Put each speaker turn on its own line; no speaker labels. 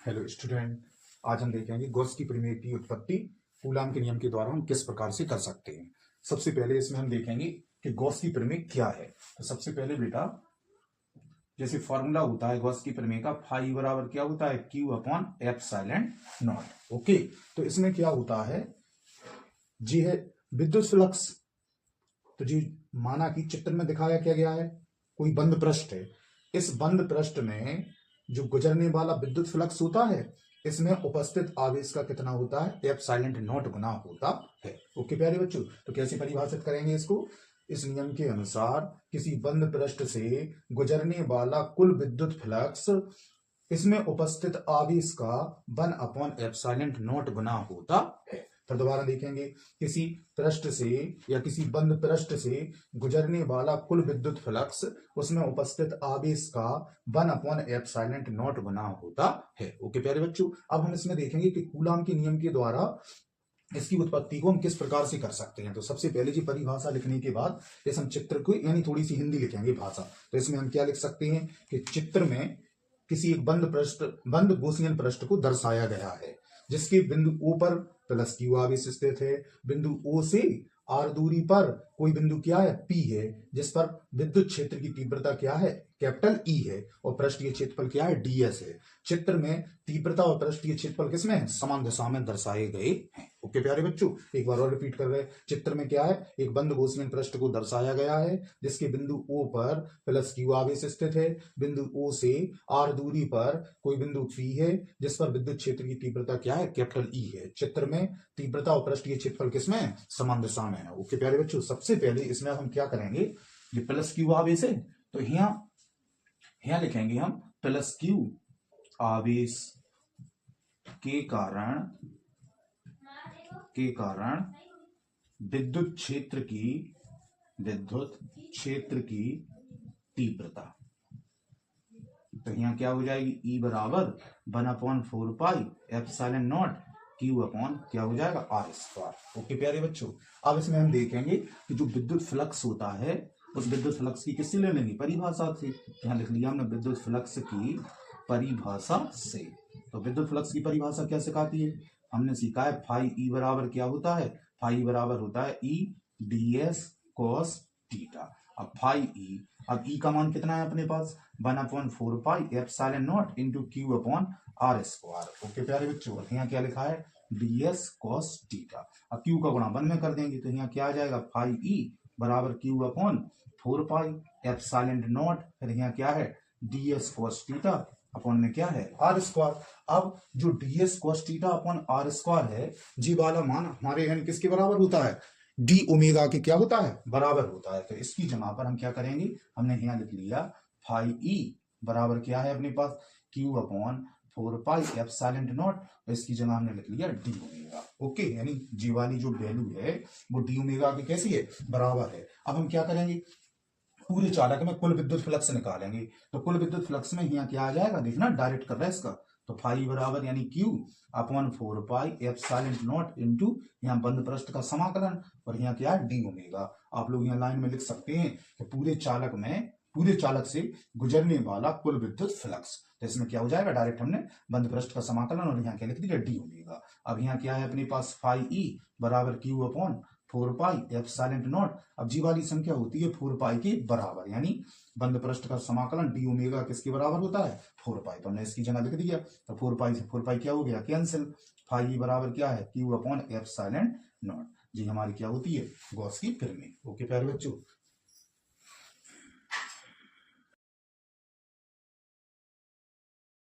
Hello student, आज हम देखेंगे गॉस की प्रमेय की उत्पत्ति कूलाम के नियम के द्वारा हम किस प्रकार से कर सकते हैं। सबसे पहले इसमें हम देखेंगे कि गॉस की प्रमेय क्या है। तो सबसे पहले बेटा, जैसे फॉर्मूला होता है गॉस की प्रमेय का, फाई बराबर क्या होता है, Q upon epsilon not. Okay, तो इसमें क्या होता है जी, है विद्युत फ्लक्स। तो जी माना कि चित्र में दिखाया क्या गया है, कोई बंद पृष्ठ है। इस बंद पृष्ठ में जो गुजरने वाला विद्युत फ्लक्स होता है, इसमें उपस्थित आवेश का कितना होता है, एप्सिलॉन नॉट गुना होता है। ओके प्यारे बच्चों, तो कैसे परिभाषित करेंगे इसको। इस नियम के अनुसार किसी बंद पृष्ठ से गुजरने वाला कुल विद्युत फ्लक्स इसमें उपस्थित आवेश का 1 अपॉन एप्सिलॉन नॉट गुना होता है। फिर दोबारा देखेंगे, किसी पृष्ठ से या किसी बंद पृष्ठ से गुजरने वाला कुल विद्युत फ्लक्स उसमें उपस्थित आवेश का 1 अपॉन एप्सिलॉन नॉट गुना होता है। ओके प्यारे बच्चों, अब हम इसमें देखेंगे कि कूलाम के नियम के द्वारा इसकी उत्पत्ति को हम किस प्रकार से कर सकते हैं। तो सबसे पहले जी परिभाषा लिखने के बाद इस हम चित्र को यानी थोड़ी सी हिंदी लिखेंगे भाषा। तो इसमें हम क्या लिख सकते हैं कि चित्र में किसी एक बंद गोसियन पृष्ठ को दर्शाया गया है, जिसके बिंदु ओ पर प्लस क्यू आवेश स्थित है। बिंदु ओ से आर दूरी पर कोई बिंदु क्या है, पी है, जिस पर विद्युत क्षेत्र की तीव्रता क्या है, कैपिटल ई है, और पृष्ठीय क्षेत्रफल क्या है, डीएस है। चित्र में तीव्रता और पृष्ठीय क्षेत्रफल किसमें है, समान दिशा में दर्शाए गए हैं। ओके प्यारे बच्चों, एक बार और रिपीट कर रहे हैं। चित्र में क्या है, एक बंद गोसियन पृष्ठ को दर्शाया गया है, जिसके बिंदु ओ पर प्लस क्यू आवेश स्थित है। बिंदु ओ से आर दूरी पर कोई बिंदु पी है, जिस पर विद्युत क्षेत्र की तीव्रता क्या है, कैपिटल ई है। चित्र में तीव्रता और पृष्ठीय क्षेत्रफल किसमें है, समान दिशा में है। ओके प्यारे बच्चों, सबसे पहले इसमें हम क्या करेंगे, ये प्लस क्यू आवेश है, तो यहां लिखेंगे हम प्लस क्यू आवेश के कारण विद्युत क्षेत्र की तीव्रता। तो यहां क्या हो जाएगी, ई बराबर 1/4 pi epsilon not Q upon क्या हो जाएगा, आर स्क्वायर। ओके प्यारे बच्चों, अब इसमें हम देखेंगे कि जो विद्युत फ्लक्स होता है, उस विद्युत फ्लक्स की किससे ले लेंगे, परिभाषा से। यहां लिख लिया हमने विद्युत फ्लक्स की परिभाषा से। तो विद्युत फ्लक्स की परिभाषा क्या सिखाती है, हमने सीखा है फाई ई बराबर क्या होता है, फाई बराबर होता है ई डीएस कॉस थीटा। अब फाई ई, अब ई का मान कितना है अपने पास, 1/4 pi epsilon not into q upon r square. Okay प्यारे बच्चों, यहाँ क्या लिखा है, ds cos थीटा। अब क्यू का गुणा 1 में कर देंगे, तो यहाँ क्या आ जाएगा, फाई ई बराबर Q upon 4 pi epsilon not, फिर यहाँ क्या है, ds cos थीटा अपॉन में क्या है, आर स्क्वायर। अब जो ds cos theta upon r square है, जी वाला मान हमारे यहाँ किसके बराबर होता है, डी ओमेगा के क्या होता है, बराबर होता है। तो इसकी जगह पर हम क्या करेंगे, हमने यहाँ लिख लिया फाई ई बराबर क्या है अपने पास, Q upon 4 pi epsilon naught, इसकी जगह हमने लिख लिया डी ओमेगा। ओके, यानी जी वाली जो वैल्यू है वो डी ओमेगा की कैसी है, बराबर है। अब हम क्या करेंगे, पूरे चालक में कुल विद्युत फ्लक्स निकालेंगे। तो कुल विद्युत फ्लक्स में यहाँ क्या आ जाएगा, देखना डायरेक्ट कर रहा है इसका। तो फाई बराबर यानी Q upon 4 pi epsilon not into यहाँ बंद पृष्ठ का समाकलन, और यहाँ क्या है, डी ओमेगा। आप लोग यहाँ लाइन में लिख सकते हैं कि पूरे चालक से गुजरने वाला कुल विद्युत फ्लक्स। तो इसमें क्या हो जाएगा, डायरेक्ट हमने बंद पृष्ठ का समाकलन और यहाँ क्या लिख दिया, डी ओमेगा। अब यहाँ क्या है अपने पास, फाई ई बराबर Q upon 4 pi epsilon not. अब जी वाली संख्या होती है 4 पाई के बराबर, यानी बंद पृष्ठ का समाकलन डी ओमेगा किसके बराबर होता है, 4 पाई। तो हमने इसकी जगह लिख दिया, तो 4 पाई से 4 पाई क्या हो गया, कैंसिल। फाई बराबर क्या है, क्यू अपॉन एप्सिलॉन नॉट। जी हमारी क्या होती है, गॉस की प्रमेय। ओके प्यारे बच्चों,